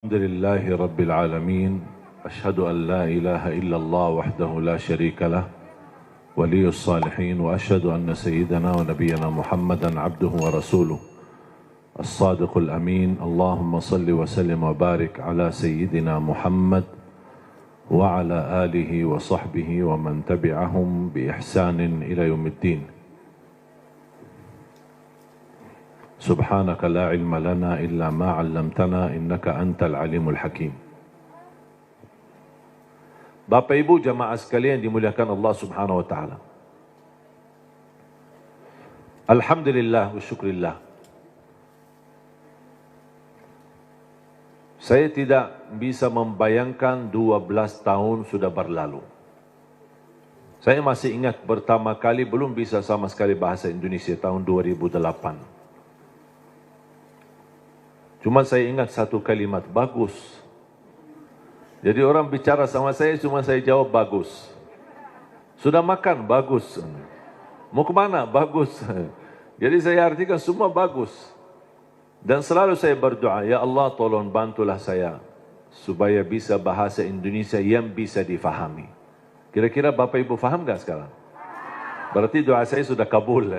الحمد لله رب العالمين أشهد أن لا إله إلا الله وحده لا شريك له ولي الصالحين وأشهد أن سيدنا ونبينا محمدا عبده ورسوله الصادق الأمين اللهم صل وسلم وبارك على سيدنا محمد وعلى آله وصحبه ومن تبعهم بإحسان إلى يوم الدين. سبحانك لا علم لنا إلا ما علمتنا إنك أنت العليم الحكيم. Bapak Ibu jamaah sekalian dimuliakan Allah Subhanahu wa taala. Alhamdulillah wa syukrillah. Saya tidak bisa membayangkan 12 tahun sudah berlalu. Saya masih ingat pertama kali belum bisa sama sekali bahasa Indonesia tahun 2008. Cuma saya ingat satu kalimat, bagus. Jadi orang bicara sama saya, cuma saya jawab bagus. Sudah makan? Bagus. Mau kemana? Bagus. Jadi saya artikan semua bagus. Dan selalu saya berdoa, ya Allah tolong bantulah saya, supaya bisa bahasa Indonesia yang bisa difahami. Kira-kira Bapak Ibu faham gak sekarang? Berarti doa saya sudah kabul.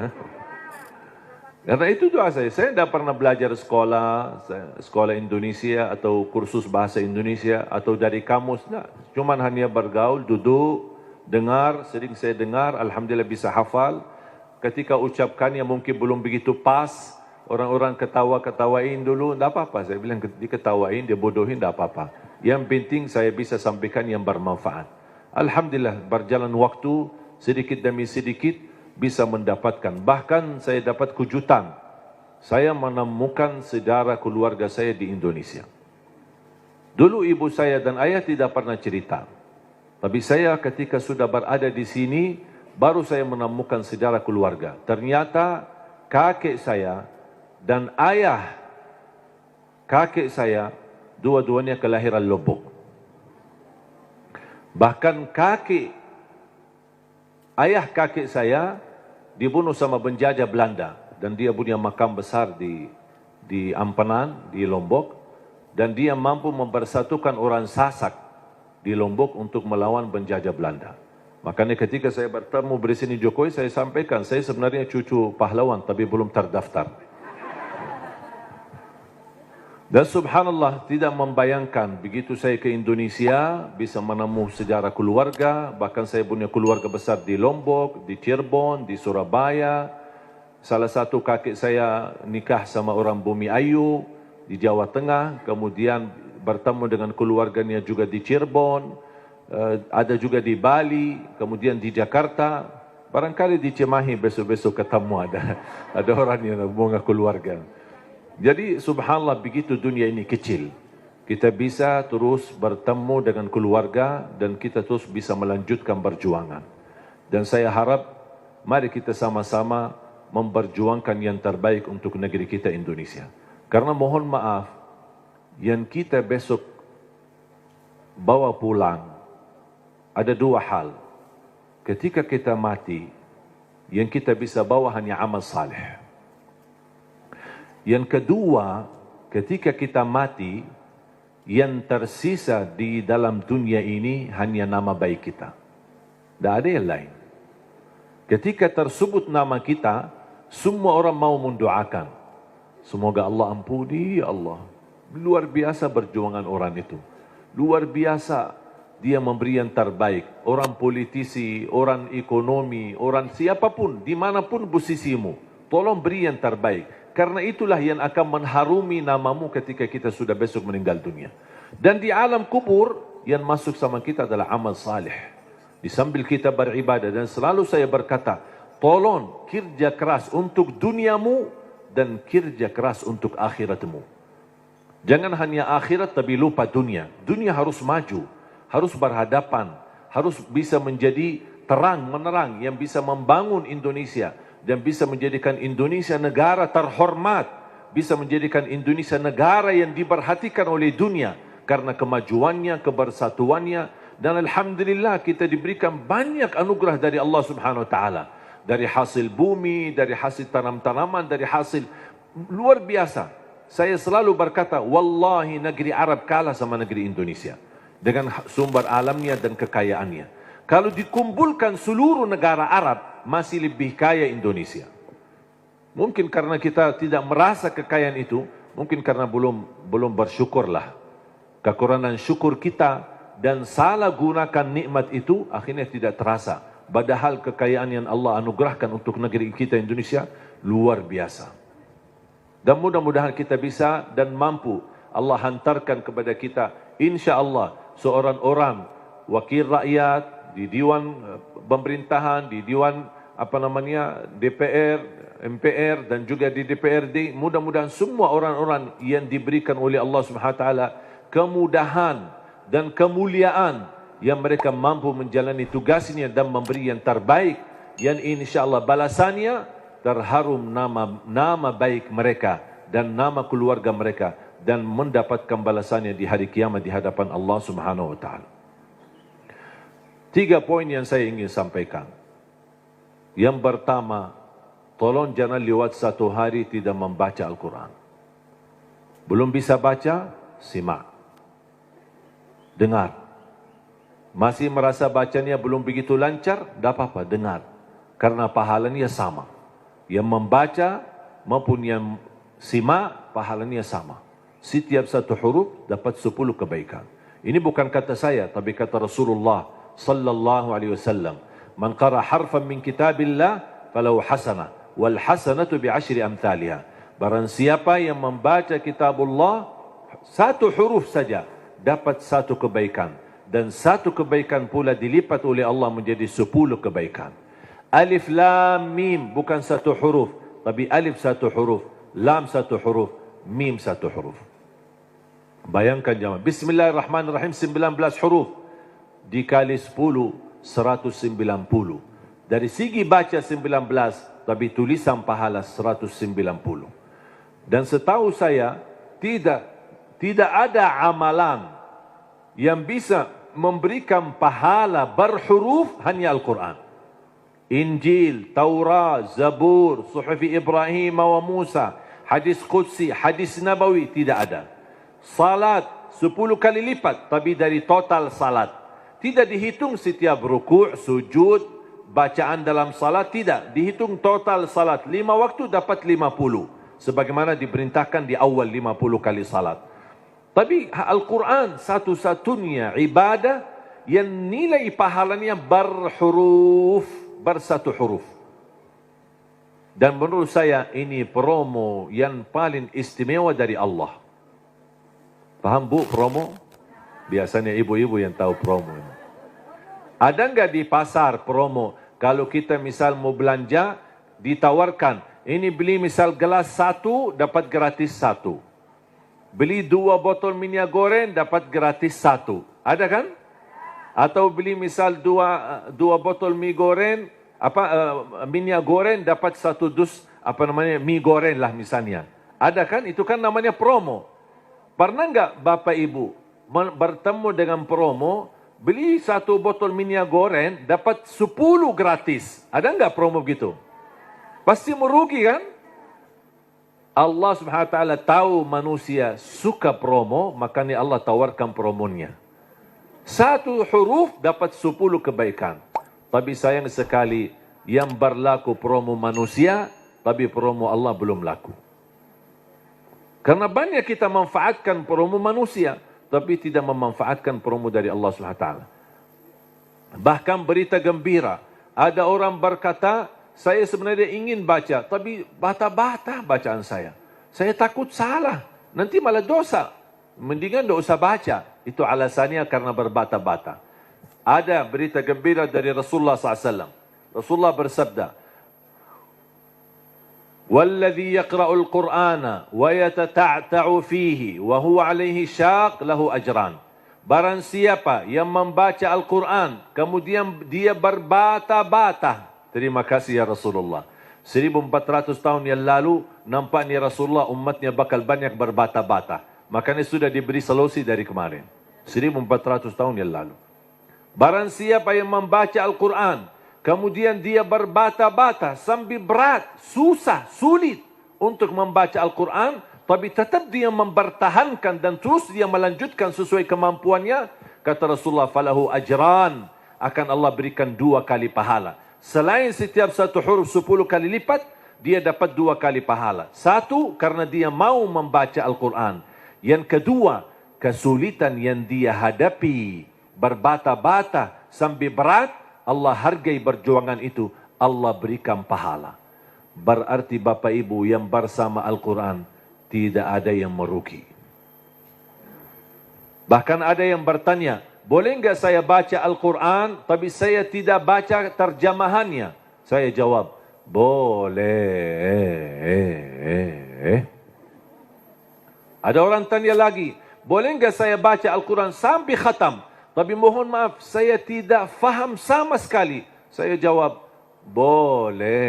Karena itu doa saya tidak pernah belajar sekolah Indonesia atau kursus bahasa Indonesia atau dari kamus. Nah, cuman hanya bergaul, duduk, dengar, sering saya dengar, alhamdulillah bisa hafal. Ketika ucapkannya mungkin belum begitu pas, orang-orang ketawain dulu, tidak apa-apa. Saya bilang diketawain, dia bodohin, tidak apa-apa. Yang penting saya bisa sampaikan yang bermanfaat. Alhamdulillah berjalan waktu sedikit demi sedikit, bisa mendapatkan. Bahkan saya dapat kejutan. Saya menemukan saudara keluarga saya di Indonesia. Dulu ibu saya dan ayah tidak pernah cerita. Tapi saya ketika sudah berada di sini, baru saya menemukan saudara keluarga. Ternyata kakek saya dan ayah kakek saya, dua-duanya kelahiran Lombok. Bahkan ayah kakek saya dibunuh sama penjajah Belanda dan dia punya makam besar di Ampenan, di Lombok, dan dia mampu mempersatukan orang Sasak di Lombok untuk melawan penjajah Belanda. Makanya ketika saya bertemu Presiden Jokowi, saya sampaikan saya sebenarnya cucu pahlawan tapi belum terdaftar. Dan subhanallah tidak membayangkan begitu saya ke Indonesia bisa menemukan sejarah keluarga. Bahkan saya punya keluarga besar di Lombok, di Cirebon, di Surabaya. Salah satu kakek saya nikah sama orang Bumi Ayu di Jawa Tengah. Kemudian bertemu dengan keluarganya juga di Cirebon. Ada juga di Bali, kemudian di Jakarta. Barangkali di Cimahi besok-besok ketemu ada orang yang bunga keluarga. Jadi subhanallah begitu dunia ini kecil. Kita bisa terus bertemu dengan keluarga dan kita terus bisa melanjutkan perjuangan. Dan saya harap mari kita sama-sama memperjuangkan yang terbaik untuk negeri kita Indonesia. Karena mohon maaf, yang kita besok bawa pulang ada dua hal. Ketika kita mati, yang kita bisa bawa hanya amal saleh. Yang kedua, ketika kita mati, yang tersisa di dalam dunia ini hanya nama baik kita. Tidak ada yang lain. Ketika tersebut nama kita, semua orang mau mendoakan. Semoga Allah ampuni, ya Allah. Luar biasa perjuangan orang itu. Luar biasa dia memberi yang terbaik. Orang politisi, orang ekonomi, orang siapapun, dimanapun posisimu, tolong beri yang terbaik. Karena itulah yang akan mengharumi namamu ketika kita sudah besok meninggal dunia. Dan di alam kubur, yang masuk sama kita adalah amal salih. Di sambil kita beribadah. Dan selalu saya berkata, tolong kerja keras untuk duniamu dan kerja keras untuk akhiratmu. Jangan hanya akhirat tapi lupa dunia. Dunia harus maju, harus berhadapan, harus bisa menjadi terang, menerang yang bisa membangun Indonesia. Dan bisa menjadikan Indonesia negara terhormat. Bisa menjadikan Indonesia negara yang diperhatikan oleh dunia. Karena kemajuannya, kebersatuannya. Dan alhamdulillah kita diberikan banyak anugerah dari Allah Subhanahu Wa Taala. Dari hasil bumi, dari hasil tanam-tanaman, dari hasil luar biasa. saya selalu berkata, wallahi negeri Arab kalah sama negeri Indonesia dengan sumber alamnya dan kekayaannya. Kalau dikumpulkan seluruh negara Arab, masih lebih kaya Indonesia. Mungkin karena kita tidak merasa kekayaan itu, mungkin karena belum bersyukurlah. Kekurangan syukur kita dan salah gunakan nikmat itu akhirnya tidak terasa. Padahal kekayaan yang Allah anugerahkan untuk negeri kita Indonesia luar biasa. Dan mudah-mudahan kita bisa dan mampu Allah hantarkan kepada kita, insya Allah, seorang orang wakil rakyat di Dewan Pemerintahan, di Dewan DPR, MPR dan juga di DPRD. Mudah-mudahan semua orang-orang yang diberikan oleh Allah Subhanahu wa taala kemudahan dan kemuliaan yang mereka mampu menjalani tugasnya dan memberi yang terbaik, yang insya-Allah balasannya terharum nama baik mereka dan nama keluarga mereka dan mendapatkan balasannya di hari kiamat di hadapan Allah Subhanahu wa taala. 3 poin yang saya ingin sampaikan. Yang pertama, tolong jangan lewat 1 hari tidak membaca Al-Quran. Belum bisa baca, simak. Dengar. Masih merasa bacanya belum begitu lancar, tidak apa-apa, dengar. Karena pahalanya sama. Yang membaca maupun yang simak, pahalanya sama. Setiap 1 huruf dapat 10 kebaikan. Ini bukan kata saya, tapi kata Rasulullah sallallahu alaihi wasallam. Man qara harfan min kitabillah falahu hasanah wal hasanatu bi 10 amthaliha. Barang siapa yang membaca kitabullah 1 huruf saja dapat 1 kebaikan, dan 1 kebaikan pula dilipat oleh Allah menjadi 10 kebaikan. Alif lam mim bukan 1 huruf, tapi alif 1 huruf, lam 1 huruf, mim 1 huruf. Bayangkan jemaah, bismillahirrahmanirrahim 19 huruf dikali 10 190. Dari segi baca 19, tapi tulisan pahala 190. Dan setahu saya tidak ada amalan yang bisa memberikan pahala berhuruf hanya Al-Quran. Injil, Taurat, Zabur, Suhuf Ibrahim wa Musa, hadis Qudsi, hadis Nabawi, tidak ada. Salat 10 kali lipat, tapi dari total salat. Tidak dihitung setiap rukuk, sujud, bacaan dalam salat, tidak. Dihitung total salat. 5 waktu dapat 50. Sebagaimana diperintahkan di awal 50 kali salat. Tapi Al-Quran satu-satunya ibadah yang nilai pahalanya berhuruf. Bersatu huruf. Dan menurut saya ini promo yang paling istimewa dari Allah. Paham bu promo? Biasanya ibu-ibu yang tahu promo. Ada enggak di pasar promo? Kalau kita misal mau belanja, ditawarkan, ini beli misal gelas 1 dapat gratis 1. Beli 2 botol minyak goreng dapat gratis 1. Ada kan? Atau beli misal 2 botol mie goreng, minyak goreng dapat 1 dus mie goreng lah misalnya. Ada kan? Itu kan namanya promo. Pernah enggak Bapak Ibu bertemu dengan promo, beli 1 botol minyak goreng dapat 10 gratis? Ada enggak promo begitu? Pasti merugi kan? Allah Subhanahu wa taala tahu manusia suka promo, makanya Allah tawarkan promonya. 1 huruf dapat 10 kebaikan. Tapi sayang sekali yang berlaku promo manusia, tapi promo Allah belum laku. Karena banyak kita manfaatkan promo manusia, tapi tidak memanfaatkan promo dari Allah Subhanahu wa taala. Bahkan berita gembira, ada orang berkata, saya sebenarnya ingin baca, tapi bata-bata bacaan saya. Saya takut salah, nanti malah dosa. Mendingan tidak usah baca. Itu alasannya karena berbata-bata. Ada berita gembira dari Rasulullah SAW. Rasulullah bersabda, "Walladhi yaqra'ul Qur'ana wa yatata'ta'u fihi wa huwa 'alaihi syaq lahu ajran." Barang siapa yang membaca Al-Quran, kemudian dia berbata-bata. Terima kasih ya Rasulullah. 1400 tahun yang lalu, nampaknya Rasulullah umatnya bakal banyak berbata-bata. Makanya sudah diberi solusi dari kemarin. 1400 tahun yang lalu. Barang siapa yang membaca Al-Quran, kemudian dia berbata-bata sambil berat, susah, sulit untuk membaca Al-Quran, tapi tetap dia mempertahankan dan terus dia melanjutkan sesuai kemampuannya, kata Rasulullah, falahu ajran, akan Allah berikan 2 kali pahala. Selain setiap satu huruf 10 kali lipat, dia dapat 2 kali pahala. Satu, karena dia mau membaca Al-Quran. Yang kedua, kesulitan yang dia hadapi, berbata-bata sampai berat, Allah hargai perjuangan itu, Allah berikan pahala. Berarti Bapak Ibu yang bersama Al-Quran, tidak ada yang merugi. Bahkan ada yang bertanya, boleh enggak saya baca Al-Quran, tapi saya tidak baca terjemahannya? Saya jawab, boleh. Ada orang tanya lagi, boleh enggak saya baca Al-Quran sampai khatam, tapi mohon maaf, saya tidak faham sama sekali? Saya jawab, boleh.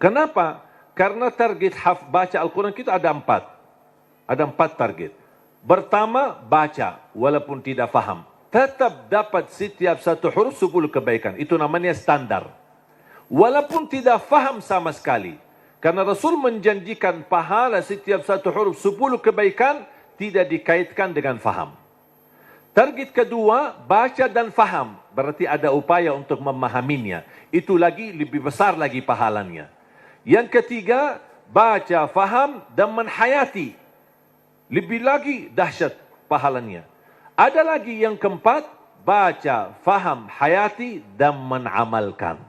Kenapa? Karena target baca Al-Quran kita ada 4. Ada 4 target. Pertama, baca walaupun tidak faham. Tetap dapat setiap satu huruf 10 kebaikan. Itu namanya standar. Walaupun tidak faham sama sekali. Karena Rasul menjanjikan pahala setiap satu huruf 10 kebaikan tidak dikaitkan dengan faham. Target kedua, baca dan faham. Berarti ada upaya untuk memahaminya. Itu lagi lebih besar lagi pahalanya. Yang ketiga, baca, faham dan menhayati. Lebih lagi dahsyat pahalanya. Ada lagi yang keempat, baca, faham, hayati dan menamalkan.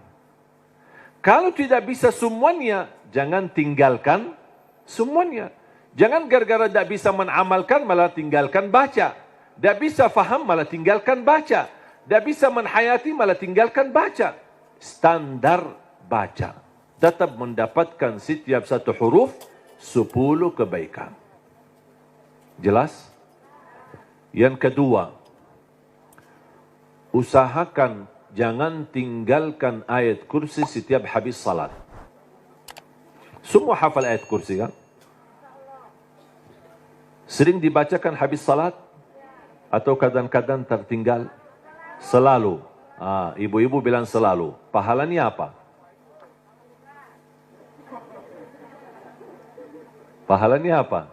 Kalau tidak bisa semuanya, jangan tinggalkan semuanya. Jangan gara-gara tidak bisa menamalkan malah tinggalkan baca. Tidak bisa faham malah tinggalkan baca. Tidak bisa menhayati malah tinggalkan baca. Standar baca. Tetap mendapatkan setiap satu huruf 10 kebaikan. Jelas? Yang kedua, usahakan jangan tinggalkan ayat kursi setiap habis salat. Semua hafal ayat kursi kan? Sering dibacakan habis salat? Atau kadang-kadang tertinggal? Selalu. Ibu-ibu bilang selalu. Pahalanya apa? Pahalanya apa?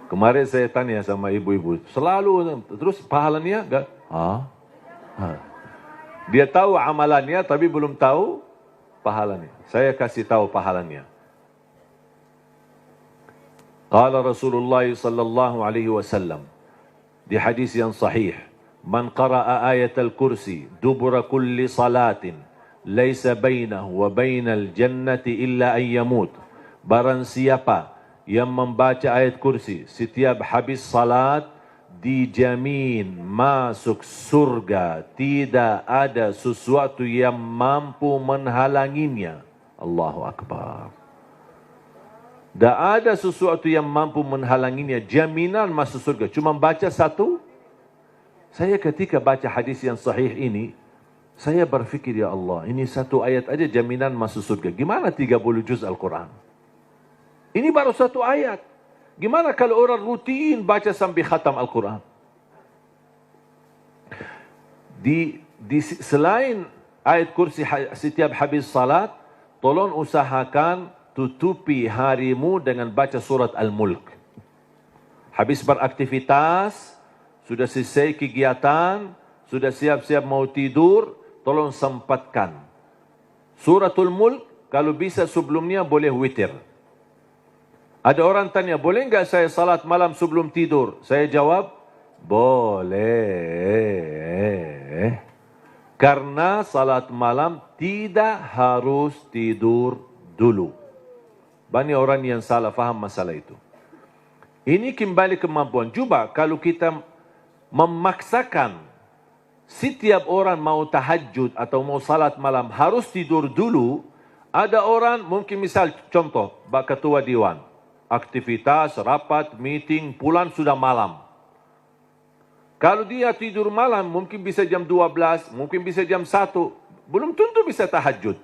Kemarin saya tanya sama ibu-ibu, selalu, terus pahalanya enggak? Dia tahu amalannya tapi belum tahu pahalanya. Saya kasih tahu pahalanya. Qala Rasulullah sallallahu alaihi wasallam di hadis yang sahih, man qara'a ayatal kursi dubura kulli salatin laisa bainahu wa bainal jannati illa an yamut. Barang siapa yang membaca ayat kursi setiap habis salat, dijamin masuk surga, tidak ada sesuatu yang mampu menghalanginya. Allahu Akbar. Tak ada sesuatu yang mampu menghalanginya, jaminan masuk surga. Cuma baca satu. Saya ketika baca hadis yang sahih ini, saya berfikir, ya Allah, ini satu ayat aja jaminan masuk surga. Gimana 30 juz Al-Quran? Ini baru satu ayat. Gimana kalau orang rutin baca sampai khatam Al-Quran? Selain ayat kursi setiap habis salat, tolong usahakan tutupi harimu dengan baca surat Al-Mulk. Habis beraktivitas, sudah selesai kegiatan, sudah siap-siap mau tidur, tolong sempatkan. Suratul Mulk, kalau bisa sebelumnya boleh witir. Ada orang tanya, boleh enggak saya salat malam sebelum tidur? Saya jawab, boleh. Karena salat malam tidak harus tidur dulu. Banyak orang yang salah faham masalah itu. Ini kembali kemampuan. Coba kalau kita memaksakan setiap orang mau tahajud atau mau salat malam harus tidur dulu. Ada orang mungkin misal contoh, ketua Dewan. Aktivitas, rapat, meeting, pulang sudah malam. Kalau dia tidur malam, mungkin bisa jam 12, mungkin bisa jam 1. Belum tentu bisa tahajud.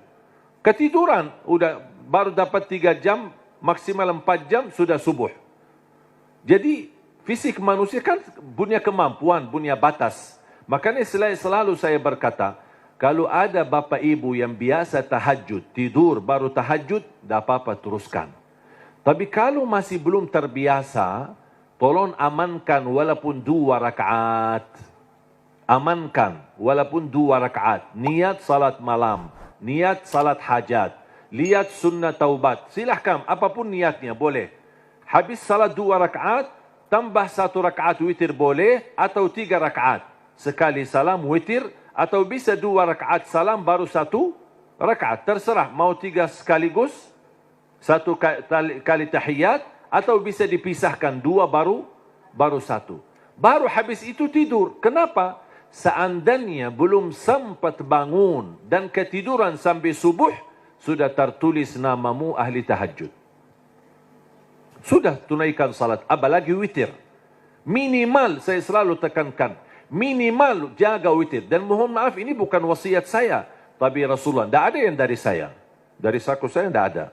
Ketiduran, udah baru dapat 3 jam, maksimal 4 jam, sudah subuh. Jadi, fisik manusia kan punya kemampuan, punya batas. Makanya selalu saya berkata, kalau ada bapa ibu yang biasa tahajud, tidur baru tahajud, tak apa-apa teruskan. Tapi kalau masih belum terbiasa, tolong amankan walaupun 2 rakaat. Amankan walaupun 2 rakaat. Niat salat malam, niat salat hajat, lihat sunnah taubat. Silahkan, apapun niatnya boleh. Habis salat 2 rakaat, tambah 1 rakaat witir boleh, atau 3 rakaat. Sekali salam witir, atau bisa 2 rakaat salam baru 1 rakaat. Terserah, mau 3 sekaligus, 1 kali tahiyat, atau bisa dipisahkan 2 baru 1. Baru habis itu tidur. Kenapa? Seandainya belum sempat bangun dan ketiduran sampai subuh, sudah tertulis namamu ahli tahajud. Sudah tunaikan salat, apalagi witir. Minimal, saya selalu tekankan, minimal jaga witir. Dan mohon maaf, ini bukan wasiat saya, tapi Rasulullah. Tidak ada yang dari saya. Dari saku saya tidak ada.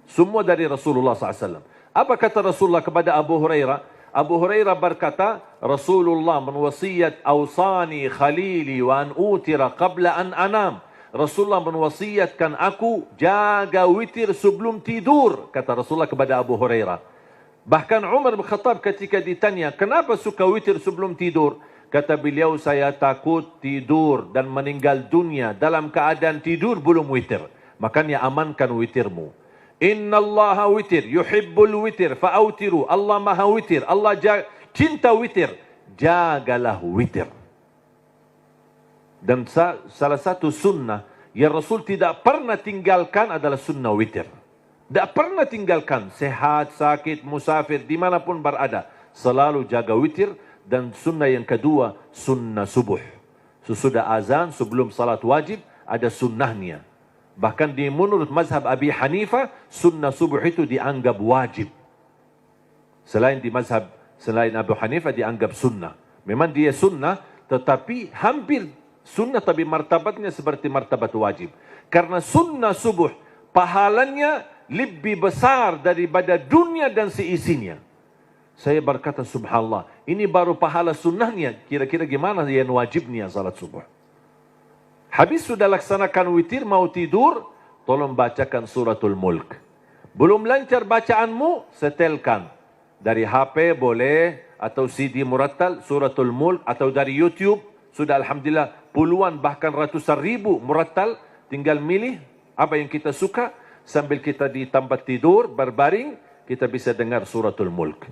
Semua dari Rasulullah SAW. Apa kata Rasulullah kepada Abu Hurairah? Abu Hurairah berkata, Rasulullah menwasiat awsani khalili wa an utira qabla an anam. Rasulullah menwasiatkan aku jaga witir sebelum tidur, kata Rasulullah kepada Abu Hurairah. Bahkan Umar bin Khattab ketika ditanya, kenapa suka witir sebelum tidur? Kata beliau, saya takut tidur dan meninggal dunia dalam keadaan tidur belum witir. Makanya amankan witirmu. Inna Allah witir, yuhibbul witir, fa'autiru. Allah maha witir, Allah cinta witir. Jagalah witir. Dan salah satu sunnah yang Rasul tidak pernah tinggalkan adalah sunnah witir. Tidak pernah tinggalkan, sehat, sakit, musafir, dimanapun berada. Selalu jaga witir. Dan sunnah yang kedua, sunnah subuh. Sesudah azan, sebelum salat wajib, ada sunnahnya. Bahkan di menurut mazhab Abi Hanifah, sunnah subuh itu dianggap wajib. Selain Abu Hanifah dianggap sunnah. Memang dia sunnah, tetapi hampir sunnah, tapi martabatnya seperti martabat wajib. Karena sunnah subuh, pahalanya lebih besar daripada dunia dan seisinya. Saya berkata, subhanallah, ini baru pahala sunnahnya. Kira-kira gimana yang wajibnya salat subuh? Habis sudah laksanakan witir, mau tidur, tolong bacakan suratul mulk. Belum lancar bacaanmu, setelkan. Dari HP boleh, atau CD murattal, suratul mulk, atau dari YouTube. Sudah alhamdulillah puluhan bahkan ratusan ribu murattal. Tinggal milih apa yang kita suka. Sambil kita di tempat tidur, berbaring, kita bisa dengar suratul mulk.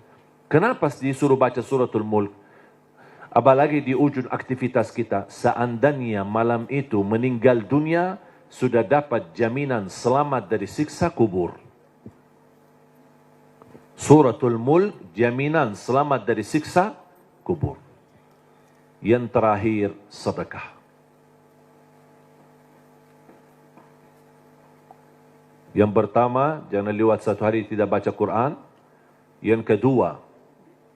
Kenapa disuruh baca suratul mulk? Apalagi di ujung aktivitas kita, seandainya malam itu meninggal dunia, sudah dapat jaminan selamat dari siksa kubur. Suratul Mulk, jaminan selamat dari siksa kubur. Yang terakhir, sedekah. Yang pertama, jangan lewat 1 hari tidak baca Quran. Yang kedua,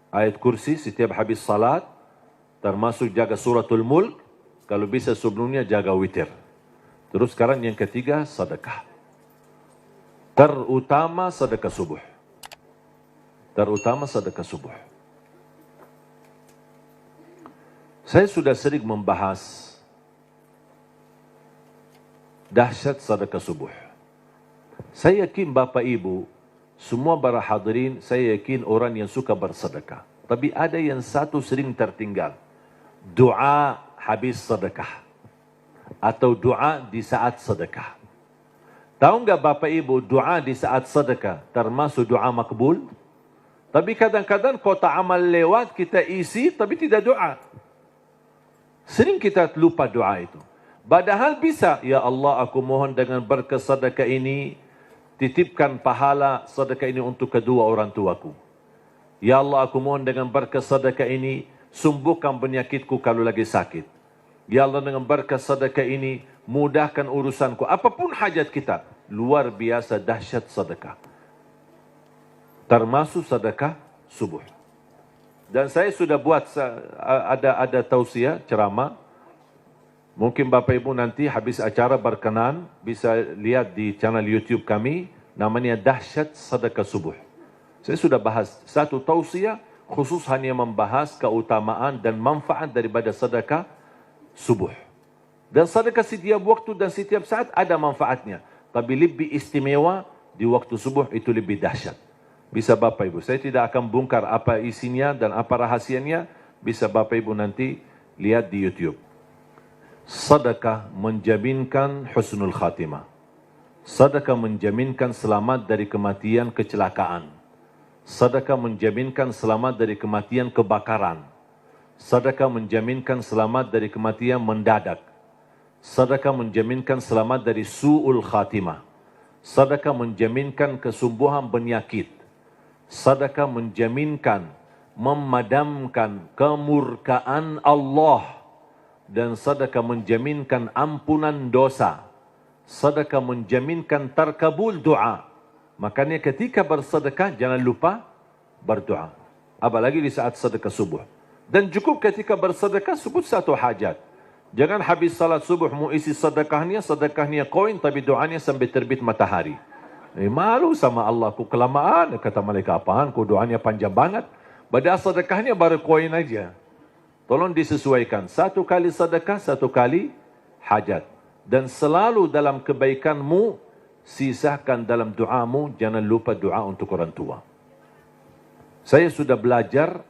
ayat kursi setiap habis salat. Termasuk jaga suratul mulk. Kalau bisa sebelumnya jaga witir. Terus sekarang yang ketiga, sedekah. Terutama sedekah subuh. Terutama sedekah subuh. Saya sudah sering membahas dahsyat sedekah subuh. Saya yakin Bapak Ibu, semua para hadirin, saya yakin orang yang suka bersedekah. Tapi ada yang satu sering tertinggal. Doa habis sedekah. Atau doa di saat sedekah. Tahu enggak Bapak Ibu, doa di saat sedekah termasuk doa makbul? Tapi kadang-kadang kota amal lewat, kita isi tapi tidak doa. Sering kita lupa doa itu. Padahal bisa, ya Allah aku mohon dengan berkat sedekah ini, titipkan pahala sedekah ini untuk kedua orang tuaku. Ya Allah aku mohon dengan berkat sedekah ini, sembuhkan penyakitku kalau lagi sakit. Ya Allah dengan berkat sedekah ini, mudahkan urusanku. Apapun hajat kita, luar biasa dahsyat sedekah. Termasuk sedekah subuh. Dan saya sudah buat ada tausiah, ceramah. Mungkin Bapak Ibu nanti habis acara berkenan, bisa lihat di channel YouTube kami, namanya Dahsyat Sedekah Subuh. Saya sudah bahas satu tausiah, khusus hanya membahas keutamaan dan manfaat daripada sedekah subuh. Dan sedekah setiap waktu dan setiap saat ada manfaatnya. Tapi lebih istimewa di waktu subuh, itu lebih dahsyat. Bisa Bapak Ibu, saya tidak akan bongkar apa isinya dan apa rahasianya. Bisa Bapak Ibu nanti lihat di YouTube. Sedekah menjaminkan husnul khatimah. Sedekah menjaminkan selamat dari kematian kecelakaan. Sedekah menjaminkan selamat dari kematian kebakaran. Sedekah menjaminkan selamat dari kematian mendadak. Sedekah menjaminkan selamat dari su'ul khatimah. Sedekah menjaminkan kesembuhan penyakit. Sedekah menjaminkan memadamkan kemurkaan Allah. Dan sedekah menjaminkan ampunan dosa. Sedekah menjaminkan terkabul doa. Makanya ketika bersedekah jangan lupa berdoa. Apalagi di saat sedekah subuh. Dan cukup ketika bersedekah sebut satu hajat. Jangan habis salat subuh mau isi sedekahnya koin tapi doanya sampai terbit matahari. Malu sama Allah, ku kelamaan. Kata malaikat, apaan? Ku doanya panjang banget. Padahal sedekahnya baru koin aja. Tolong disesuaikan. Satu kali sedekah, satu kali hajat. Dan selalu dalam kebaikanmu, sisakan dalam doamu, jangan lupa doa untuk orang tua. Saya sudah belajar,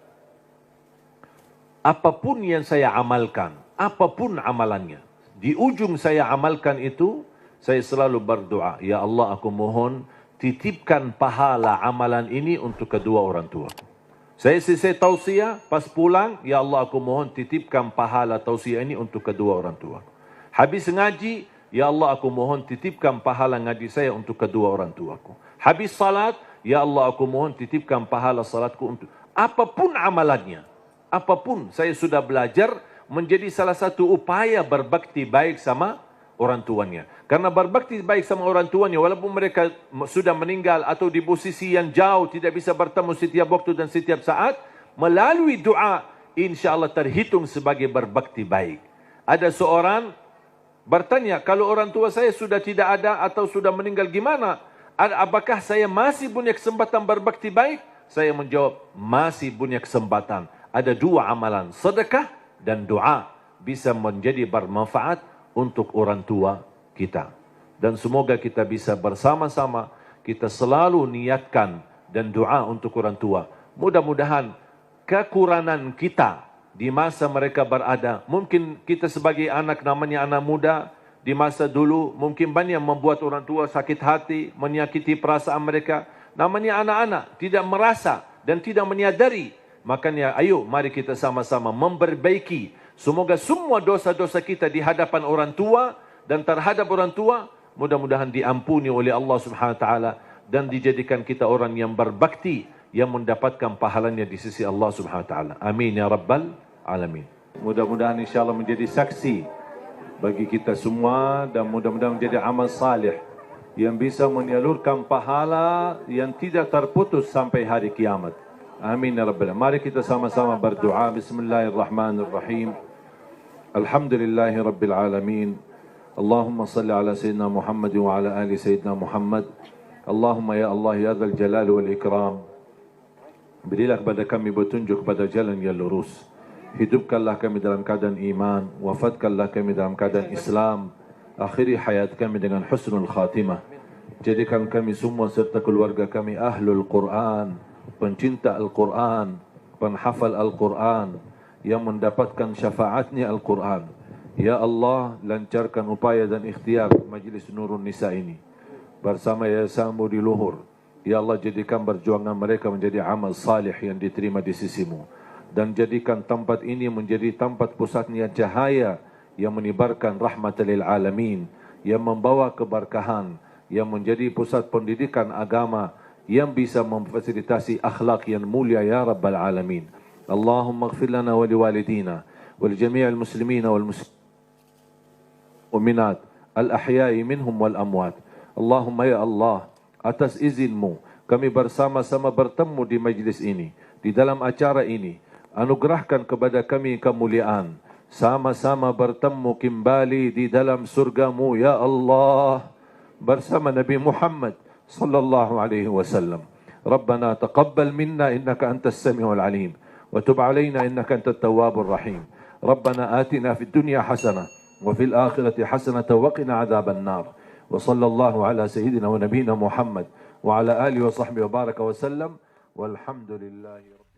apapun yang saya amalkan, apapun amalannya, di ujung saya amalkan itu, saya selalu berdoa, ya Allah aku mohon, titipkan pahala amalan ini untuk kedua orang tua. Saya selesai tausiah, pas pulang, ya Allah aku mohon titipkan pahala tausiah ini untuk kedua orang tua. Habis ngaji, ya Allah aku mohon titipkan pahala ngaji saya untuk kedua orang tuaku. Habis salat, ya Allah aku mohon titipkan pahala salatku untuk... Apapun amalannya, apapun, saya sudah belajar menjadi salah satu upaya berbakti baik sama orang tuanya. Karena berbakti baik sama orang tuanya, walaupun mereka sudah meninggal atau di posisi yang jauh, tidak bisa bertemu setiap waktu dan setiap saat, melalui doa, insya Allah terhitung sebagai berbakti baik. Ada seorang bertanya, kalau orang tua saya sudah tidak ada atau sudah meninggal gimana? Apakah saya masih punya kesempatan berbakti baik? Saya menjawab, masih punya kesempatan. Ada dua amalan, sedekah dan doa, bisa menjadi bermanfaat untuk orang tua kita. Dan semoga kita bisa bersama-sama, kita selalu niatkan dan doa untuk orang tua. Mudah-mudahan kekurangan kita di masa mereka berada, mungkin kita sebagai anak, namanya anak muda, di masa dulu mungkin banyak membuat orang tua sakit hati, menyakiti perasaan mereka. Namanya anak-anak, tidak merasa dan tidak menyadari. Makanya ayo mari kita sama-sama memperbaiki. Semoga semua dosa-dosa kita di hadapan orang tua dan terhadap orang tua mudah-mudahan diampuni oleh Allah Subhanahu wa taala dan dijadikan kita orang yang berbakti yang mendapatkan pahalanya di sisi Allah Subhanahu wa taala. Amin ya rabbal alamin. Mudah-mudahan insyaallah menjadi saksi bagi kita semua dan mudah-mudahan menjadi amal salih yang bisa menyalurkan pahala yang tidak terputus sampai hari kiamat. Amin ya rabbal alamin. Mari kita sama-sama berdoa. Bismillahirrahmanirrahim. Alhamdulillahi rabbil alamin. Allahumma salli ala sayyidina Muhammad wa ala ali sayyidina Muhammad. Allahumma ya Allah ya dzal jalal wal ikram. Berilah kepada kami petunjuk kepada jalan yang lurus. Hidupkanlah kami dalam keadaan iman, wafatkanlah kami dalam keadaan Islam. Akhiri hayat kami dengan husnul khatimah. Jadikan kami semua serta keluarga kami ahlul Quran, pencinta Al-Quran, penghafal Al-Quran, yang mendapatkan syafaatnya Al-Quran. Ya Allah, lancarkan upaya dan ikhtiar Majlis Nurun Nisa ini bersama Yayasan Budi Luhur. Ya Allah, jadikan perjuangan mereka menjadi amal salih yang diterima di sisimu. Dan jadikan tempat ini menjadi tempat pusatnya cahaya yang menyebarkan rahmat lil alamin, yang membawa keberkahan, yang menjadi pusat pendidikan agama, yang bisa memfasilitasi akhlak yang mulia ya rabbal alamin. Allahumma ighfir lana wa liwalidina wa li jami'il muslimina wal musliminat al-ahya'i minhum wal amwat. Allahumma ya Allah, atas izinmu kami bersama-sama bertemu di majlis ini, di dalam acara ini. Anugerahkan kepada kami kemuliaan, sama-sama bertemu kembali di dalam surgamu ya Allah bersama Nabi Muhammad sallallahu alaihi wasallam. Rabbana taqabbal minna innaka antas samiul alim wa tub alaina innaka antat tawwabur rahim. Rabbana atina fid dunya hasanah وفي الآخرة حسنة وقنا عذاب النار وصلى الله على سيدنا ونبينا محمد وعلى آله وصحبه وبارك وسلم والحمد لله رب